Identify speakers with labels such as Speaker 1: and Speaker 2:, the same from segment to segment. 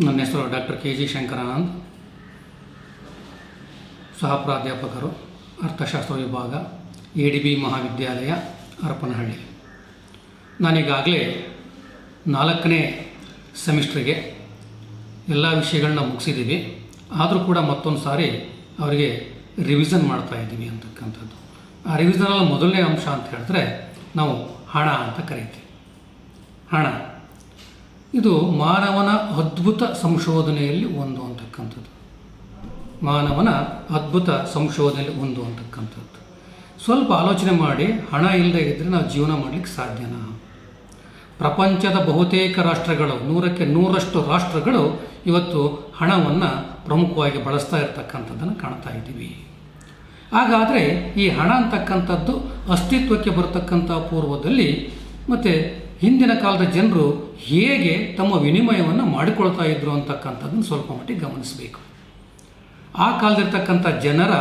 Speaker 1: ನನ್ನ ಹೆಸರು doctor K.G Shankaranand, ಸಹ ಪ್ರಾಧ್ಯಾಪಕರು, ಅರ್ಥಶಾಸ್ತ್ರ ವಿಭಾಗ, ADB ಮಹಾವಿದ್ಯಾಲಯ, ಹರಪನಹಳ್ಳಿ. ನಾನೀಗಾಗಲೇ 4ನೇ ಸೆಮಿಸ್ಟ್ರಿಗೆ ಎಲ್ಲ ವಿಷಯಗಳನ್ನ ಮುಗಿಸಿದ್ದೀವಿ. ಆದರೂ ಕೂಡ ಮತ್ತೊಂದು ಸಾರಿ ಅವರಿಗೆ ರಿವಿಷನ್ ಮಾಡ್ತಾಯಿದ್ದೀವಿ ಅಂತಕ್ಕಂಥದ್ದು. ಆ ರಿವಿಷನಲ್ಲಿ ಮೊದಲನೇ ಅಂಶ ಅಂತ ಹೇಳಿದ್ರೆ ನಾವು ಹಣ ಅಂತ ಕರೀತೀವಿ. ಹಣ ಇದು ಮಾನವನ ಅದ್ಭುತ ಸಂಶೋಧನೆಯಲ್ಲಿ ಒಂದು ಅಂತಕ್ಕಂಥದ್ದು. ಮಾನವನ ಅದ್ಭುತ ಸಂಶೋಧನೆಯಲ್ಲಿ ಒಂದು ಅಂತಕ್ಕಂಥದ್ದು. ಸ್ವಲ್ಪ ಆಲೋಚನೆ ಮಾಡಿ, ಹಣ ಇಲ್ಲದೆ ಇದ್ದರೆ ನಾವು ಜೀವನ ಮಾಡಲಿಕ್ಕೆ ಸಾಧ್ಯನಾ? ಪ್ರಪಂಚದ ಬಹುತೇಕ ರಾಷ್ಟ್ರಗಳು, 100ಕ್ಕೆ 100ರಷ್ಟು ರಾಷ್ಟ್ರಗಳು ಇವತ್ತು ಹಣವನ್ನು ಪ್ರಮುಖವಾಗಿ ಬಳಸ್ತಾ ಇರತಕ್ಕಂಥದ್ದನ್ನು ಕಾಣ್ತಾ ಇದ್ದೀವಿ. ಹಾಗಾದರೆ ಈ ಹಣ ಅಂತಕ್ಕಂಥದ್ದು ಅಸ್ತಿತ್ವಕ್ಕೆ ಬರತಕ್ಕಂಥ ಪೂರ್ವದಲ್ಲಿ ಮತ್ತು ಹಿಂದಿನ ಕಾಲದ ಜನರು ಹೇಗೆ ತಮ್ಮ ವಿನಿಮಯವನ್ನು ಮಾಡಿಕೊಳ್ತಾ ಇದ್ರು ಅಂತಕ್ಕಂಥದ್ದನ್ನು ಸ್ವಲ್ಪ ಮಟ್ಟಿಗೆ ಗಮನಿಸಬೇಕು. ಆ ಕಾಲದಿರ್ತಕ್ಕಂಥ ಜನರ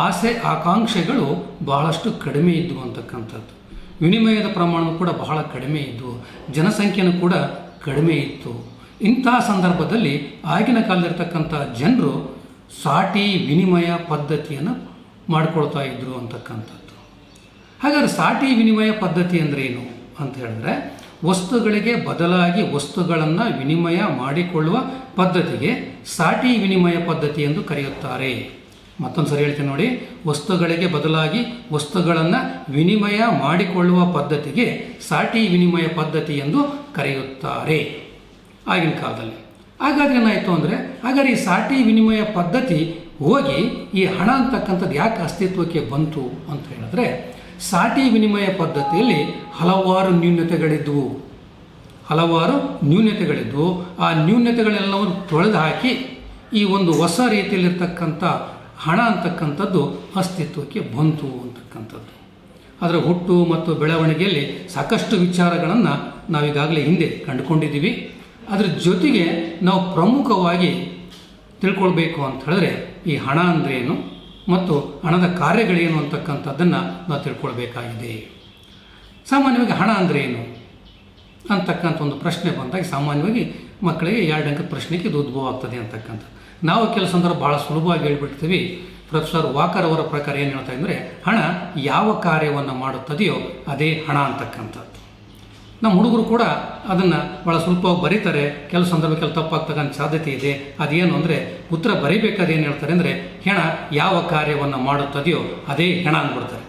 Speaker 1: ಆಸೆ ಆಕಾಂಕ್ಷೆಗಳು ಬಹಳಷ್ಟು ಕಡಿಮೆ ಇದ್ದವು ಅಂತಕ್ಕಂಥದ್ದು. ವಿನಿಮಯದ ಪ್ರಮಾಣ ಕೂಡ ಬಹಳ ಕಡಿಮೆ ಇದ್ದವು, ಜನಸಂಖ್ಯೆನೂ ಕೂಡ ಕಡಿಮೆ ಇತ್ತು. ಇಂತಹ ಸಂದರ್ಭದಲ್ಲಿ ಆಗಿನ ಕಾಲದಿರ್ತಕ್ಕಂಥ ಜನರು ಸಾಟಿ ವಿನಿಮಯ ಪದ್ಧತಿಯನ್ನು ಮಾಡಿಕೊಳ್ತಾ ಇದ್ರು ಅಂತಕ್ಕಂಥದ್ದು. ಹಾಗಾದರೆ ಸಾಟಿ ವಿನಿಮಯ ಪದ್ಧತಿ ಅಂದರೆ ಏನು ಅಂತ ಹೇಳಿದ್ರೆ, ವಸ್ತುಗಳಿಗೆ ಬದಲಾಗಿ ವಸ್ತುಗಳನ್ನು ವಿನಿಮಯ ಮಾಡಿಕೊಳ್ಳುವ ಪದ್ಧತಿಗೆ ಸಾಟಿ ವಿನಿಮಯ ಪದ್ಧತಿ ಎಂದು ಕರೆಯುತ್ತಾರೆ. ಮತ್ತೊಂದು ಸರಿ ಹೇಳ್ತೀನಿ ನೋಡಿ, ವಸ್ತುಗಳಿಗೆ ಬದಲಾಗಿ ವಸ್ತುಗಳನ್ನು ವಿನಿಮಯ ಮಾಡಿಕೊಳ್ಳುವ ಪದ್ಧತಿಗೆ ಸಾಟಿ ವಿನಿಮಯ ಪದ್ಧತಿ ಎಂದು ಕರೆಯುತ್ತಾರೆ ಆಗಿನ ಕಾಲದಲ್ಲಿ. ಹಾಗಾದ್ರೆ ಏನಾಯಿತು ಅಂದರೆ, ಹಾಗಾದ್ರೆ ಈ ಸಾಟಿ ವಿನಿಮಯ ಪದ್ಧತಿ ಹೋಗಿ ಈ ಹಣ ಅಂತಕ್ಕಂಥದ್ದು ಯಾಕೆ ಅಸ್ತಿತ್ವಕ್ಕೆ ಬಂತು ಅಂತ ಹೇಳಿದ್ರೆ, ಸಾಟಿ ವಿನಿಮಯ ಪದ್ಧತಿಯಲ್ಲಿ ಹಲವಾರು ನ್ಯೂನತೆಗಳಿದ್ದವು. ಆ ನ್ಯೂನತೆಗಳೆಲ್ಲವನ್ನು ತೊಳೆದು ಹಾಕಿ ಈ ಒಂದು ಹೊಸ ರೀತಿಯಲ್ಲಿರ್ತಕ್ಕಂಥ ಹಣ ಅಂತಕ್ಕಂಥದ್ದು ಅಸ್ತಿತ್ವಕ್ಕೆ ಬಂತು ಅಂತಕ್ಕಂಥದ್ದು. ಅದರ ಹುಟ್ಟು ಮತ್ತು ಬೆಳವಣಿಗೆಯಲ್ಲಿ ಸಾಕಷ್ಟು ವಿಚಾರಗಳನ್ನು ನಾವೀಗಾಗಲೇ ಹಿಂದೆ ಕಂಡುಕೊಂಡಿದ್ದೀವಿ. ಅದರ ಜೊತೆಗೆ ನಾವು ಪ್ರಮುಖವಾಗಿ ತಿಳ್ಕೊಳ್ಬೇಕು ಅಂತ ಹೇಳಿದ್ರೆ ಈ ಹಣ ಅಂದ್ರೇನು ಮತ್ತು ಹಣದ ಕಾರ್ಯಗಳೇನು ಅಂತಕ್ಕಂಥದ್ದನ್ನು ನಾವು ತಿಳ್ಕೊಳ್ಬೇಕಾಗಿದೆ. ಸಾಮಾನ್ಯವಾಗಿ ಹಣ ಅಂದರೆ ಏನು ಅಂತಕ್ಕಂಥ ಒಂದು ಪ್ರಶ್ನೆ ಬಂದಾಗ ಸಾಮಾನ್ಯವಾಗಿ ಮಕ್ಕಳಿಗೆ 2 ಅಂಕದ ಪ್ರಶ್ನೆಗೆ ಇದು ಉದ್ಭವ ಆಗ್ತದೆ ಅಂತಕ್ಕಂಥದ್ದು. ನಾವು ಕೆಲಸ ಸಂದರ್ಭ ಭಾಳ ಸುಲಭವಾಗಿ ಹೇಳ್ಬಿಡ್ತೀವಿ. ಪ್ರೊಫೆಸರ್ ವಾಕರ್ ಅವರ ಪ್ರಕಾರ ಏನು ಹೇಳ್ತಾ ಇದ್ದಾರೆ, ಹಣ ಯಾವ ಕಾರ್ಯವನ್ನು ಮಾಡುತ್ತದೆಯೋ ಅದೇ ಹಣ ಅಂತಕ್ಕಂಥದ್ದು. ನಮ್ಮ ಹುಡುಗರು ಕೂಡ ಅದನ್ನು ಭಾಳ ಸುಲಭವಾಗಿ ಬರೀತಾರೆ. ಕೆಲವು ಸಂದರ್ಭಕ್ಕೆಲ್ಲ ತಪ್ಪಾಗ್ತಕ್ಕಂಥ ಸಾಧ್ಯತೆ ಇದೆ. ಅದೇನು ಅಂದರೆ, ಉತ್ತರ ಬರೀಬೇಕಾದ್ರೆ ಏನು ಹೇಳ್ತಾರೆ ಅಂದರೆ, ಹೆಣ ಯಾವ ಕಾರ್ಯವನ್ನು ಮಾಡುತ್ತದೆಯೋ ಅದೇ ಹೆಣ ಅಂದ್ಬಿಡ್ತಾರೆ.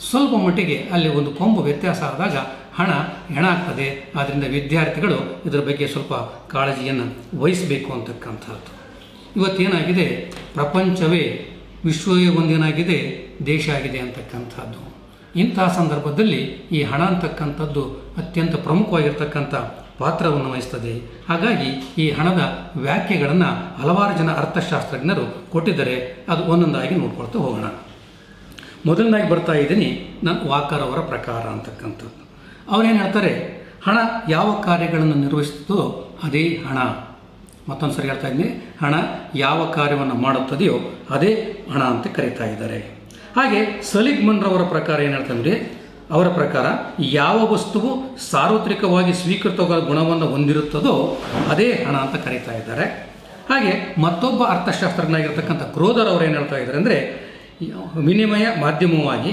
Speaker 1: ಸ್ವಲ್ಪ ಮಟ್ಟಿಗೆ ಅಲ್ಲಿ ಒಂದು ಕೊಂಬು ವ್ಯತ್ಯಾಸ ಆದಾಗ ಹೆಣ ಆಗ್ತದೆ. ಆದ್ದರಿಂದ ವಿದ್ಯಾರ್ಥಿಗಳು ಇದರ ಬಗ್ಗೆ ಸ್ವಲ್ಪ ಕಾಳಜಿಯನ್ನು ವಹಿಸಬೇಕು ಅಂತಕ್ಕಂಥದ್ದು. ಇವತ್ತೇನಾಗಿದೆ, ಪ್ರಪಂಚವೇ ವಿಶ್ವವೇ ಒಂದೇನಾಗಿದೆ, ದೇಶ ಆಗಿದೆ ಅಂತಕ್ಕಂಥದ್ದು. ಇಂತಹ ಸಂದರ್ಭದಲ್ಲಿ ಈ ಹಣ ಅಂತಕ್ಕಂಥದ್ದು ಅತ್ಯಂತ ಪ್ರಮುಖವಾಗಿರ್ತಕ್ಕಂಥ ಪಾತ್ರವನ್ನು ವಹಿಸ್ತದೆ. ಹಾಗಾಗಿ ಈ ಹಣದ ವ್ಯಾಖ್ಯೆಗಳನ್ನು ಹಲವಾರು ಜನ ಅರ್ಥಶಾಸ್ತ್ರಜ್ಞರು ಕೊಟ್ಟಿದ್ದಾರೆ. ಅದು ಒಂದೊಂದಾಗಿ ನೋಡ್ಕೊಳ್ತಾ ಹೋಗೋಣ. ಮೊದಲನಾಗಿ ಬರ್ತಾ ಇದ್ದೀನಿ ನಾನು ವಾಕರ್ ಅವರ ಪ್ರಕಾರ ಅಂತಕ್ಕಂಥದ್ದು. ಅವರೇನು ಹೇಳ್ತಾರೆ, ಹಣ ಯಾವ ಕಾರ್ಯಗಳನ್ನು ನಿರ್ವಹಿಸುತ್ತದೋ ಅದೇ ಹಣ. ಮತ್ತೊಂದು ಸರಿ ಹೇಳ್ತಾ ಇದ್ದೀನಿ, ಹಣ ಯಾವ ಕಾರ್ಯವನ್ನು ಮಾಡುತ್ತದೆಯೋ ಅದೇ ಹಣ ಅಂತ ಕರೀತಾ ಇದ್ದಾರೆ. ಹಾಗೆ ಸಲಿಗ್ಮನ್ರವರ ಪ್ರಕಾರ ಏನು ಹೇಳ್ತಂದರೆ, ಅವರ ಪ್ರಕಾರ ಯಾವ ವಸ್ತುವು ಸಾರ್ವತ್ರಿಕವಾಗಿ ಸ್ವೀಕೃತ ಗುಣವನ್ನು ಹೊಂದಿರುತ್ತದೋ ಅದೇ ಹಣ ಅಂತ ಕರೀತಾ ಇದ್ದಾರೆ. ಹಾಗೆ ಮತ್ತೊಬ್ಬ ಅರ್ಥಶಾಸ್ತ್ರಜ್ಞರಾಗಿರ್ತಕ್ಕಂಥ ಕ್ರೋಧರ್ ಅವರು ಏನು ಹೇಳ್ತಾ ಇದ್ದಾರೆ ಅಂದರೆ, ವಿನಿಮಯ ಮಾಧ್ಯಮವಾಗಿ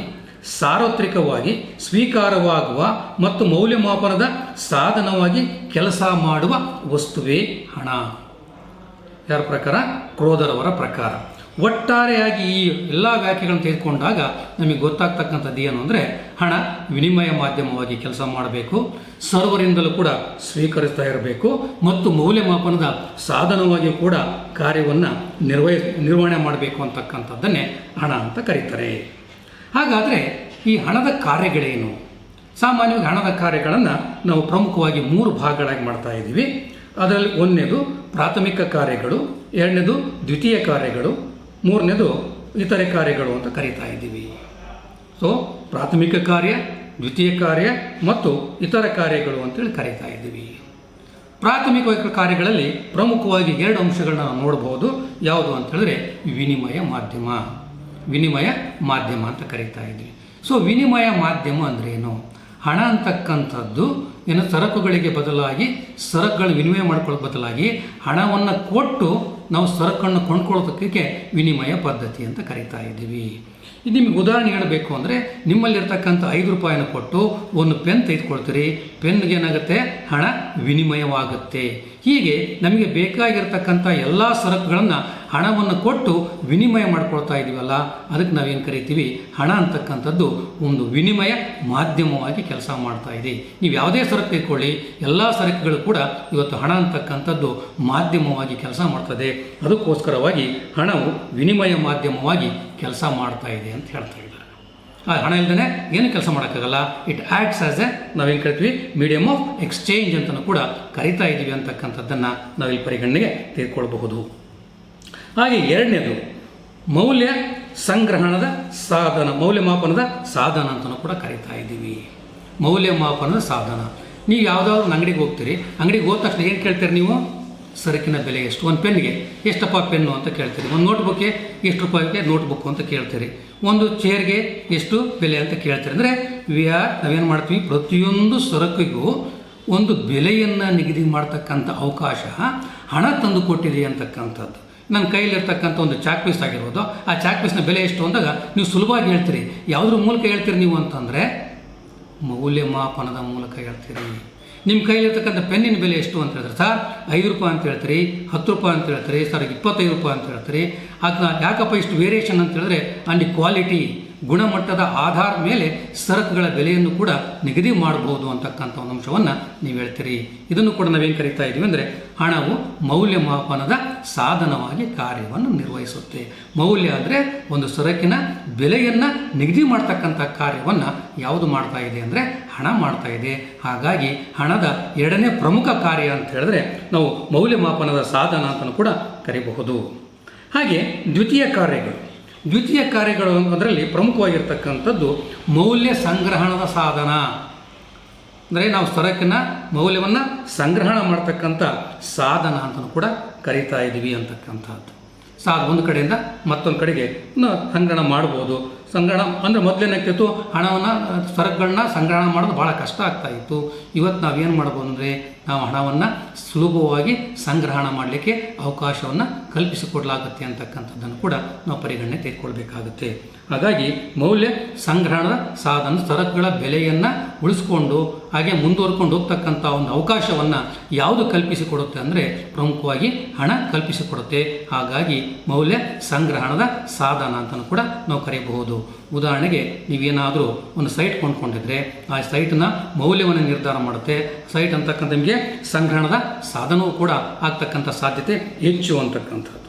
Speaker 1: ಸಾರ್ವತ್ರಿಕವಾಗಿ ಸ್ವೀಕಾರವಾಗುವ ಮತ್ತು ಮೌಲ್ಯಮಾಪನದ ಸಾಧನವಾಗಿ ಕೆಲಸ ಮಾಡುವ ವಸ್ತುವೇ ಹಣ. ಯಾರ ಪ್ರಕಾರ? ಕ್ರೋಧರ್ ಅವರ ಪ್ರಕಾರ. ಒಟ್ಟಾರೆಯಾಗಿ ಈ ಎಲ್ಲ ವ್ಯಾಖ್ಯೆಗಳನ್ನು ತೆಗೆದುಕೊಂಡಾಗ ನಮಗೆ ಗೊತ್ತಾಗ್ತಕ್ಕಂಥದ್ದು ಏನು ಅಂದರೆ, ಹಣ ವಿನಿಮಯ ಮಾಧ್ಯಮವಾಗಿ ಕೆಲಸ ಮಾಡಬೇಕು, ಸರ್ವರಿಂದಲೂ ಕೂಡ ಸ್ವೀಕರಿಸ್ತಾ ಇರಬೇಕು ಮತ್ತು ಮೌಲ್ಯಮಾಪನದ ಸಾಧನವಾಗಿ ಕೂಡ ಕಾರ್ಯವನ್ನು ನಿರ್ವಹಣೆ ಮಾಡಬೇಕು ಅಂತಕ್ಕಂಥದ್ದನ್ನೇ ಹಣ ಅಂತ ಕರೀತಾರೆ. ಹಾಗಾದರೆ ಈ ಹಣದ ಕಾರ್ಯಗಳೇನು? ಸಾಮಾನ್ಯವಾಗಿ ಹಣದ ಕಾರ್ಯಗಳನ್ನು ನಾವು ಪ್ರಮುಖವಾಗಿ 3 ಭಾಗಗಳಾಗಿ ಮಾಡ್ತಾ ಇದ್ದೀವಿ. ಅದರಲ್ಲಿ ಒಂದನೇದು ಪ್ರಾಥಮಿಕ ಕಾರ್ಯಗಳು, ಎರಡನೇದು ದ್ವಿತೀಯ ಕಾರ್ಯಗಳು, ಮೂರನೇದು ಇತರೆ ಕಾರ್ಯಗಳು ಅಂತ ಕರೀತಾ ಇದ್ದೀವಿ. ಸೊ ಪ್ರಾಥಮಿಕ ಕಾರ್ಯ, ದ್ವಿತೀಯ ಕಾರ್ಯ ಮತ್ತು ಇತರ ಕಾರ್ಯಗಳು ಅಂತೇಳಿ ಕರೀತಾ ಇದ್ದೀವಿ. ಪ್ರಾಥಮಿಕ ಕಾರ್ಯಗಳಲ್ಲಿ ಪ್ರಮುಖವಾಗಿ 2 ಅಂಶಗಳನ್ನ ನಾವು ನೋಡ್ಬೋದು. ಯಾವುದು ಅಂತ ಹೇಳಿದ್ರೆ ವಿನಿಮಯ ಮಾಧ್ಯಮ ಅಂತ ಕರೀತಾ ಇದ್ದೀವಿ. ಸೊ ವಿನಿಮಯ ಮಾಧ್ಯಮ ಅಂದ್ರೇನು? ಹಣ ಅಂತಕ್ಕಂಥದ್ದು ಏನು ಸರಕುಗಳಿಗೆ ಬದಲಾಗಿ ಸರಕುಗಳ ವಿನಿಮಯ ಮಾಡ್ಕೊಳ್ಳೋ ಬದಲಾಗಿ ಹಣವನ್ನು ಕೊಟ್ಟು ನಾವು ಸರಕನ್ನು ಕೊಂಡ್ಕೊಳ್ಳೋದಕ್ಕೆ ವಿನಿಮಯ ಪದ್ಧತಿ ಅಂತ ಕರಿತಾ ಇದ್ದೀವಿ. ಇದು ನಿಮಗೆ ಉದಾಹರಣೆ ಹೇಳಬೇಕು ಅಂದರೆ ನಿಮ್ಮಲ್ಲಿರ್ತಕ್ಕಂಥ 5 ರೂಪಾಯಿನ ಕೊಟ್ಟು ಒಂದು ಪೆನ್ ತೆಗೆದುಕೊಳ್ತೀರಿ, ಪೆನ್ಗೆ ಏನಾಗುತ್ತೆ, ಹಣ ವಿನಿಮಯವಾಗುತ್ತೆ. ಹೀಗೆ ನಮಗೆ ಬೇಕಾಗಿರ್ತಕ್ಕಂಥ ಎಲ್ಲ ಸರಕುಗಳನ್ನು ಹಣವನ್ನು ಕೊಟ್ಟು ವಿನಿಮಯ ಮಾಡ್ಕೊಳ್ತಾ ಇದ್ದೀವಲ್ಲ, ಅದಕ್ಕೆ ನಾವೇನು ಕರಿತೀವಿ, ಹಣ ಅಂತಕ್ಕಂಥದ್ದು ಒಂದು ವಿನಿಮಯ ಮಾಧ್ಯಮವಾಗಿ ಕೆಲಸ ಮಾಡ್ತಾ ಇದೆ. ನೀವು ಯಾವುದೇ ಸರಕು ತೆಗೆದುಕೊಳ್ಳಿ, ಎಲ್ಲ ಸರಕುಗಳು ಕೂಡ ಇವತ್ತು ಹಣ ಅಂತಕ್ಕಂಥದ್ದು ಮಾಧ್ಯಮವಾಗಿ ಕೆಲಸ ಮಾಡ್ತದೆ. ಅದಕ್ಕೋಸ್ಕರವಾಗಿ ಹಣವು ವಿನಿಮಯ ಮಾಧ್ಯಮವಾಗಿ ಕೆಲಸ ಮಾಡ್ತಾ ಇದೆ ಅಂತ ಹೇಳ್ತಾ ಇದ್ದಾರೆ. ಆ ಹಣ ಇಲ್ಲದೇ ಏನು ಕೆಲಸ ಮಾಡೋಕ್ಕಾಗಲ್ಲ. ಇಟ್ ಆ್ಯಕ್ಟ್ಸ್ ಆಸ್ ಎ ನಾವೇನು ಕರಿತೀವಿ ಮೀಡಿಯಮ್ ಆಫ್ ಎಕ್ಸ್ಚೇಂಜ್ ಅಂತಲೂ ಕೂಡ ಕರಿತಾ ಇದ್ದೀವಿ ಅಂತಕ್ಕಂಥದ್ದನ್ನು ನಾವಿಲ್ಲಿ ಪರಿಗಣನೆಗೆ ತೆಗೆದುಕೊಳ್ಬಹುದು. ಹಾಗೆ ಎರಡನೇದು ಮೌಲ್ಯ ಸಂಗ್ರಹಣದ ಸಾಧನ, ಮೌಲ್ಯಮಾಪನದ ಸಾಧನ ಅಂತಲೂ ಕೂಡ ಕರಿತಾ ಇದ್ದೀವಿ. ಮೌಲ್ಯಮಾಪನದ ಸಾಧನ, ನೀವು ಯಾವುದಾದ್ರು ಒಂದು ಅಂಗಡಿಗೆ ಹೋಗ್ತೀರಿ, ಅಂಗಡಿಗೆ ಹೋದ ತಕ್ಷಣ ಏನು ಕೇಳ್ತೀರಿ ನೀವು, ಸರಕಿನ ಬೆಲೆ ಎಷ್ಟು, ಒಂದು ಪೆನ್ನಿಗೆ ಎಷ್ಟಪ್ಪ ಪೆನ್ನು ಅಂತ ಕೇಳ್ತೀರಿ, ಒಂದು ನೋಟ್ಬುಕ್ಗೆ ಎಷ್ಟು ರೂಪಾಯಿಗೆ ನೋಟ್ಬುಕ್ಕು ಅಂತ ಕೇಳ್ತೀರಿ, ಒಂದು ಚೇರ್ಗೆ ಎಷ್ಟು ಬೆಲೆ ಅಂತ ಕೇಳ್ತೀರಿ. ಅಂದರೆ ನಾವೇನು ಮಾಡ್ತೀವಿ, ಪ್ರತಿಯೊಂದು ಸರಕಿಗೂ ಒಂದು ಬೆಲೆಯನ್ನು ನಿಗದಿ ಮಾಡ್ತಕ್ಕಂಥ ಅವಕಾಶ ಹಣ ತಂದು ಕೊಟ್ಟಿದೆ ಅಂತಕ್ಕಂಥದ್ದು. ನನ್ನ ಕೈಲಿರ್ತಕ್ಕಂಥ ಒಂದು ಚಾಕ್ ಪೀಸ್ ಆಗಿರ್ಬೋದು, ಆ ಚಾಕ್ ಪೀಸ್ನ ಬೆಲೆ ಎಷ್ಟು ಅಂದಾಗ ನೀವು ಸುಲಭವಾಗಿ ಹೇಳ್ತೀರಿ. ಯಾವುದ್ರ ಮೂಲಕ ಹೇಳ್ತೀರಿ ನೀವು ಅಂತಂದರೆ ಮೌಲ್ಯಮಾಪನದ ಮೂಲಕ ಹೇಳ್ತೀರಿ. ನಿಮ್ಮ ಕೈಲಿರ್ತಕ್ಕಂಥ ಪೆನ್ನಿನ ಬೆಲೆ ಎಷ್ಟು ಅಂತ ಹೇಳಿದ್ರೆ, ಸರ್ 5 ರೂಪಾಯಿ ಅಂತ ಹೇಳ್ತೀರಿ, 10 ರೂಪಾಯಿ ಅಂತ ಹೇಳ್ತೀರಿ, ಸರ್ 25 ರೂಪಾಯಿ ಅಂತ ಹೇಳ್ತೀರಿ. ಅದನ್ನ ಯಾಕಪ್ಪ ಇಷ್ಟು ವೇರಿಯೇಷನ್ ಅಂತ ಹೇಳಿದ್ರೆ, ಅಲ್ಲಿ ಕ್ವಾಲಿಟಿ ಗುಣಮಟ್ಟದ ಆಧಾರದ ಮೇಲೆ ಸರಕುಗಳ ಬೆಲೆಯನ್ನು ಕೂಡ ನಿಗದಿ ಮಾಡಬಹುದು ಅಂತಕ್ಕಂಥ ಒಂದು ಅಂಶವನ್ನು ನೀವು ಹೇಳ್ತೀರಿ. ಇದನ್ನು ಕೂಡ ನಾವೇನು ಕರಿತಾ ಇದ್ದೀವಿ ಅಂದರೆ, ಹಣವು ಮೌಲ್ಯಮಾಪನದ ಸಾಧನವಾಗಿ ಕಾರ್ಯವನ್ನು ನಿರ್ವಹಿಸುತ್ತೆ. ಮೌಲ್ಯ ಅಂದರೆ ಒಂದು ಸರಕಿನ ಬೆಲೆಯನ್ನು ನಿಗದಿ ಮಾಡ್ತಕ್ಕಂಥ ಕಾರ್ಯವನ್ನು ಯಾವುದು ಮಾಡ್ತಾ ಇದೆ ಅಂದರೆ ಹಣ ಮಾಡ್ತಾ ಇದೆ. ಹಾಗಾಗಿ ಹಣದ ಎರಡನೇ ಪ್ರಮುಖ ಕಾರ್ಯ ಅಂತ ಹೇಳಿದ್ರೆ ನಾವು ಮೌಲ್ಯಮಾಪನದ ಸಾಧನ ಅಂತಲೂ ಕೂಡ ಕರಿಬಹುದು. ಹಾಗೆ ದ್ವಿತೀಯ ಕಾರ್ಯಗಳು ಅದರಲ್ಲಿ ಪ್ರಮುಖವಾಗಿರ್ತಕ್ಕಂಥದ್ದು ಮೌಲ್ಯ ಸಂಗ್ರಹಣದ ಸಾಧನ. ಅಂದರೆ ನಾವು ಸರಕಿನ ಮೌಲ್ಯವನ್ನು ಸಂಗ್ರಹಣ ಮಾಡ್ತಕ್ಕಂಥ ಸಾಧನ ಅಂತಲೂ ಕೂಡ ಕರಿತಾ ಇದ್ದೀವಿ ಅಂತಕ್ಕಂಥದ್ದು. ಒಂದು ಕಡೆಯಿಂದ ಮತ್ತೊಂದು ಕಡೆಗೆ ಸಂಗ್ರಹಣ ಮಾಡ್ಬೋದು. ಸಂಗ್ರಹಣ ಅಂದರೆ ಮೊದಲೇನಾಗ್ತಿತ್ತು, ಹಣವನ್ನು ಸರಕುಗಳನ್ನ ಸಂಗ್ರಹಣ ಮಾಡೋದು ಭಾಳ ಕಷ್ಟ ಆಗ್ತಾ ಇತ್ತು. ಇವತ್ತು ನಾವೇನು ಮಾಡ್ಬೋದು ಅಂದರೆ, ನಾವು ಹಣವನ್ನು ಸುಲಭವಾಗಿ ಸಂಗ್ರಹಣ ಮಾಡಲಿಕ್ಕೆ ಅವಕಾಶವನ್ನು ಕಲ್ಪಿಸಿಕೊಡಲಾಗುತ್ತೆ ಅಂತಕ್ಕಂಥದ್ದನ್ನು ಕೂಡ ನಾವು ಪರಿಗಣನೆ ತೆಗೆದುಕೊಳ್ಬೇಕಾಗುತ್ತೆ. ಹಾಗಾಗಿ ಮೌಲ್ಯ ಸಂಗ್ರಹಣದ ಸಾಧನ ಸರಕುಗಳ ಬೆಲೆಯನ್ನು ಉಳಿಸ್ಕೊಂಡು ಹಾಗೆ ಮುಂದುವರ್ಕೊಂಡು ಹೋಗ್ತಕ್ಕಂಥ ಒಂದು ಅವಕಾಶವನ್ನು ಯಾವುದು ಕಲ್ಪಿಸಿಕೊಡುತ್ತೆ ಅಂದರೆ ಪ್ರಮುಖವಾಗಿ ಹಣ ಕಲ್ಪಿಸಿಕೊಡುತ್ತೆ. ಹಾಗಾಗಿ ಮೌಲ್ಯ ಸಂಗ್ರಹಣದ ಸಾಧನ ಅಂತಲೂ ಕೂಡ ನಾವು ಕರೆಯಬಹುದು. ಉದಾಹರಣೆಗೆ ನೀವೇನಾದರೂ ಒಂದು ಸೈಟ್ ಕೊಂಡ್ಕೊಂಡಿದ್ರೆ ಆ ಸೈಟ್ನ ಮೌಲ್ಯವನ್ನು ನಿರ್ಧಾರ ಮಾಡುತ್ತೆ. ಸೈಟ್ ಅಂತಕ್ಕಂಥ ನಿಮಗೆ ಸಂಗ್ರಹಣದ ಸಾಧನವೂ ಕೂಡ ಆಗ್ತಕ್ಕಂಥ ಸಾಧ್ಯತೆ ಹೆಚ್ಚು ಅಂತಕ್ಕಂಥದ್ದು.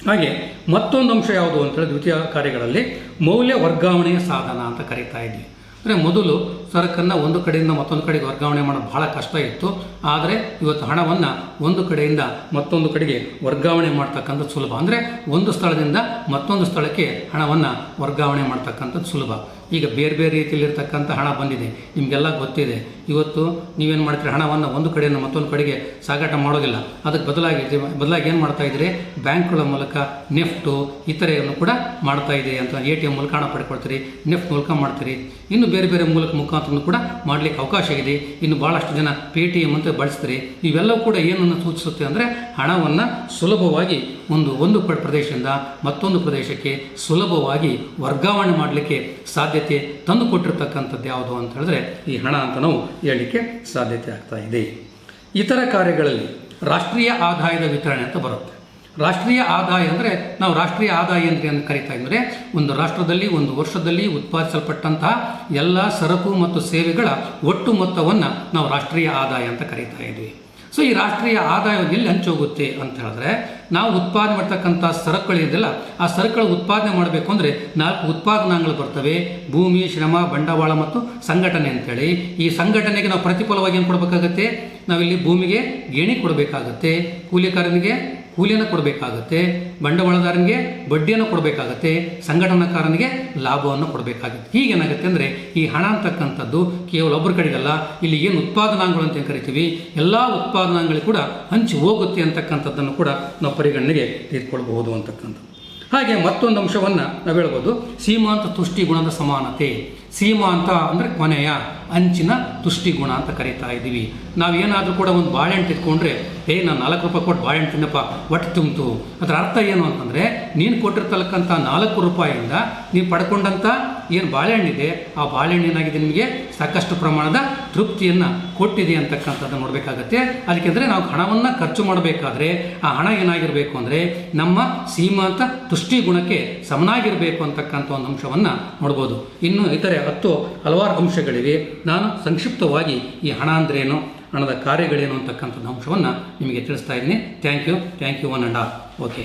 Speaker 1: ಹಾಗೆ ಮತ್ತೊಂದು ಅಂಶ ಯಾವುದು ಅಂತೇಳಿ ದ್ವಿತೀಯ ಕಾರ್ಯಗಳಲ್ಲಿ ಮೌಲ್ಯ ವರ್ಗಾವಣೆಯ ಸಾಧನ ಅಂತ ಕರೀತಾ ಇದ್ವಿ. ಅಂದರೆ ಮೊದಲು ಸರಕನ್ನು ಒಂದು ಕಡೆಯಿಂದ ಮತ್ತೊಂದು ಕಡೆಗೆ ವರ್ಗಾವಣೆ ಮಾಡೋದು ಬಹಳ ಕಷ್ಟ ಇತ್ತು. ಆದರೆ ಇವತ್ತು ಹಣವನ್ನು ಒಂದು ಕಡೆಯಿಂದ ಮತ್ತೊಂದು ಕಡೆಗೆ ವರ್ಗಾವಣೆ ಮಾಡ್ತಕ್ಕಂಥದ್ದು ಸುಲಭ. ಅಂದರೆ ಒಂದು ಸ್ಥಳದಿಂದ ಮತ್ತೊಂದು ಸ್ಥಳಕ್ಕೆ ಹಣವನ್ನು ವರ್ಗಾವಣೆ ಮಾಡ್ತಕ್ಕಂಥದ್ದು ಸುಲಭ. ಈಗ ಬೇರೆ ಬೇರೆ ರೀತಿಯಲ್ಲಿರ್ತಕ್ಕಂಥ ಹಣ ಬಂದಿದೆ, ನಿಮಗೆಲ್ಲ ಗೊತ್ತಿದೆ. ಇವತ್ತು ನೀವೇನು ಮಾಡ್ತೀರಿ, ಹಣವನ್ನು ಒಂದು ಕಡೆಯಿಂದ ಮತ್ತೊಂದು ಕಡೆಗೆ ಸಾಗಾಟ ಮಾಡೋದಿಲ್ಲ. ಅದಕ್ಕೆ ಬದಲಾಗಿ ಏನು ಮಾಡ್ತಾ ಇದ್ದೀರಿ, ಬ್ಯಾಂಕ್ಗಳ ಮೂಲಕ ನೆಫ್ಟು ಇತರೆಯನ್ನು ಕೂಡ ಮಾಡ್ತಾ ಇದೆ ಅಂತ. ATM ಮೂಲಕ ಹಣ ಪಡ್ಕೊಳ್ತೀರಿ, ನೆಫ್ಟ್ ಮೂಲಕ ಮಾಡ್ತೀರಿ, ಇನ್ನು ಬೇರೆ ಬೇರೆ ಮುಖಾಂತರ ಕೂಡ ಮಾಡಲಿಕ್ಕೆ ಅವಕಾಶ ಇದೆ. ಇನ್ನು ಭಾಳಷ್ಟು ಜನ Paytm ಅಂತ ಬಳಸ್ತೀರಿ. ಇವೆಲ್ಲವೂ ಕೂಡ ಏನನ್ನು ಸೂಚಿಸುತ್ತೆ ಅಂದರೆ ಹಣವನ್ನು ಸುಲಭವಾಗಿ ಒಂದು ಪ್ರದೇಶದಿಂದ ಮತ್ತೊಂದು ಪ್ರದೇಶಕ್ಕೆ ಸುಲಭವಾಗಿ ವರ್ಗಾವಣೆ ಮಾಡಲಿಕ್ಕೆ ಸಾಧ್ಯತೆ ತಂದು ಕೊಟ್ಟಿರ್ತಕ್ಕಂಥದ್ದು ಯಾವುದು ಅಂತ ಹೇಳಿದ್ರೆ ಈ ಹಣ ಅಂತ ನಾವು ಹೇಳಲಿಕ್ಕೆ ಸಾಧ್ಯತೆ ಆಗ್ತಾ ಇದೆ. ಇತರ ಕಾರ್ಯಗಳಲ್ಲಿ ರಾಷ್ಟ್ರೀಯ ಆದಾಯದ ವಿತರಣೆ ಅಂತ ಬರುತ್ತೆ. ರಾಷ್ಟ್ರೀಯ ಆದಾಯ ಅಂದರೆ ನಾವು ರಾಷ್ಟ್ರೀಯ ಆದಾಯ ಅಂತ ಕರಿತಾ ಇದ್ದರೆ ಒಂದು ರಾಷ್ಟ್ರದಲ್ಲಿ ಒಂದು ವರ್ಷದಲ್ಲಿ ಉತ್ಪಾದಿಸಲ್ಪಟ್ಟಂತಹ ಎಲ್ಲ ಸರಕು ಮತ್ತು ಸೇವೆಗಳ ಒಟ್ಟು ಮೊತ್ತವನ್ನು ನಾವು ರಾಷ್ಟ್ರೀಯ ಆದಾಯ ಅಂತ ಕರಿತಾ ಇದ್ವಿ. ಸೊ ಈ ರಾಷ್ಟ್ರೀಯ ಆದಾಯ ಎಲ್ಲಿ ಹಂಚೋಗುತ್ತೆ ಅಂತ ಹೇಳಿದ್ರೆ, ನಾವು ಉತ್ಪಾದನೆ ಮಾಡ್ತಕ್ಕಂಥ ಸರಕುಗಳಿದೆಯಲ್ಲ, ಆ ಸರಕುಗಳ ಉತ್ಪಾದನೆ ಮಾಡಬೇಕು ಅಂದರೆ 4 ಉತ್ಪಾದನಾಂಗಗಳು ಬರ್ತವೆ: ಭೂಮಿ, ಶ್ರಮ, ಬಂಡವಾಳ ಮತ್ತು ಸಂಘಟನೆ ಅಂತೇಳಿ. ಈ ಸಂಘಟನೆಗೆ ನಾವು ಪ್ರತಿಫಲವಾಗಿ ಏನು ಕೊಡಬೇಕಾಗತ್ತೆ, ನಾವಿಲ್ಲಿ ಭೂಮಿಗೆ ಗೇಣಿ ಕೊಡಬೇಕಾಗತ್ತೆ, ಕೂಲಿಕಾರನಿಗೆ ಕೂಲಿಯನ್ನು ಕೊಡಬೇಕಾಗತ್ತೆ, ಬಂಡವಾಳದಾರನಿಗೆ ಬಡ್ಡಿಯನ್ನು ಕೊಡಬೇಕಾಗತ್ತೆ, ಸಂಘಟನಾಕಾರನಿಗೆ ಲಾಭವನ್ನು ಕೊಡಬೇಕಾಗುತ್ತೆ. ಹೀಗೇನಾಗುತ್ತೆ ಅಂದರೆ ಈ ಹಣ ಅಂತಕ್ಕಂಥದ್ದು ಕೇವಲ ಒಬ್ಬರ ಕಡೆಗಲ್ಲ, ಇಲ್ಲಿ ಏನು ಉತ್ಪಾದನಾಂಗಗಳು ಅಂತ ಕರಿತೀವಿ ಎಲ್ಲ ಉತ್ಪಾದನಾಂಗಗಳು ಕೂಡ ಹಂಚಿ ಹೋಗುತ್ತೆ ಅಂತಕ್ಕಂಥದ್ದನ್ನು ಕೂಡ ನಾವು ಪರಿಗಣನೆಗೆ ತೆಗೆದುಕೊಳ್ಬಹುದು ಅಂತಕ್ಕಂಥದ್ದು. ಹಾಗೆ ಮತ್ತೊಂದು ಅಂಶವನ್ನು ನಾವು ಹೇಳ್ಬೋದು, ಸೀಮಾಂತ ತುಷ್ಟಿ ಗುಣದ ಸಮಾನತೆ. ಸೀಮಾಂತ ಅಂದರೆ ಕೊನೆಯ ಅಂಚಿನ ತುಷ್ಟಿಗುಣ ಅಂತ ಕರೀತಾ ಇದ್ದೀವಿ. ನಾವೇನಾದರೂ ಕೂಡ ಒಂದು ಬಾಳೆಹಣ್ಣು ತಿದ್ಕೊಂಡ್ರೆ ನಾನು 4 ರೂಪಾಯಿ ಕೊಟ್ಟು ಬಾಳೆಹಣ್ಣು ತಿನ್ನಪ್ಪ ಒಟ್ಟು ತುಂಬಿತು, ಅದರ ಅರ್ಥ ಏನು ಅಂತಂದರೆ ನೀನು ಕೊಟ್ಟಿರ್ತಕ್ಕಂಥ 4 ರೂಪಾಯಿಯಿಂದ ನೀವು ಪಡ್ಕೊಂಡಂಥ ಏನು ಬಾಳೆಹಣ್ಣಿದೆ ಆ ಬಾಳೆಹಣ್ಣು ಏನಾಗಿದೆ ನಿಮಗೆ ಸಾಕಷ್ಟು ಪ್ರಮಾಣದ ತೃಪ್ತಿಯನ್ನು ಕೊಟ್ಟಿದೆ ಅಂತಕ್ಕಂಥದ್ದು ನೋಡಬೇಕಾಗತ್ತೆ. ಅದಕ್ಕೆಂದರೆ ನಾವು ಹಣವನ್ನು ಖರ್ಚು ಮಾಡಬೇಕಾದ್ರೆ ಆ ಹಣ ಏನಾಗಿರಬೇಕು ಅಂದರೆ ನಮ್ಮ ಸೀಮಾಂತ ತುಷ್ಟಿ ಗುಣಕ್ಕೆ ಸಮನಾಗಿರಬೇಕು ಅಂತಕ್ಕಂಥ ಒಂದು ಅಂಶವನ್ನು ನೋಡ್ಬೋದು. ಇನ್ನು ಇತರೆ ಹಲವಾರು ಅಂಶಗಳಿವೆ. ನಾನು ಸಂಕ್ಷಿಪ್ತವಾಗಿ ಈ ಹಣ ಅಂದ್ರೇನು, ಹಣದ ಕಾರ್ಯಗಳೇನು ಅಂತಕ್ಕಂಥದ್ದು ಅಂಶವನ್ನು ನಿಮಗೆ ತಿಳಿಸ್ತಾ ಇದ್ದೀನಿ. Thank you one and all. Okay.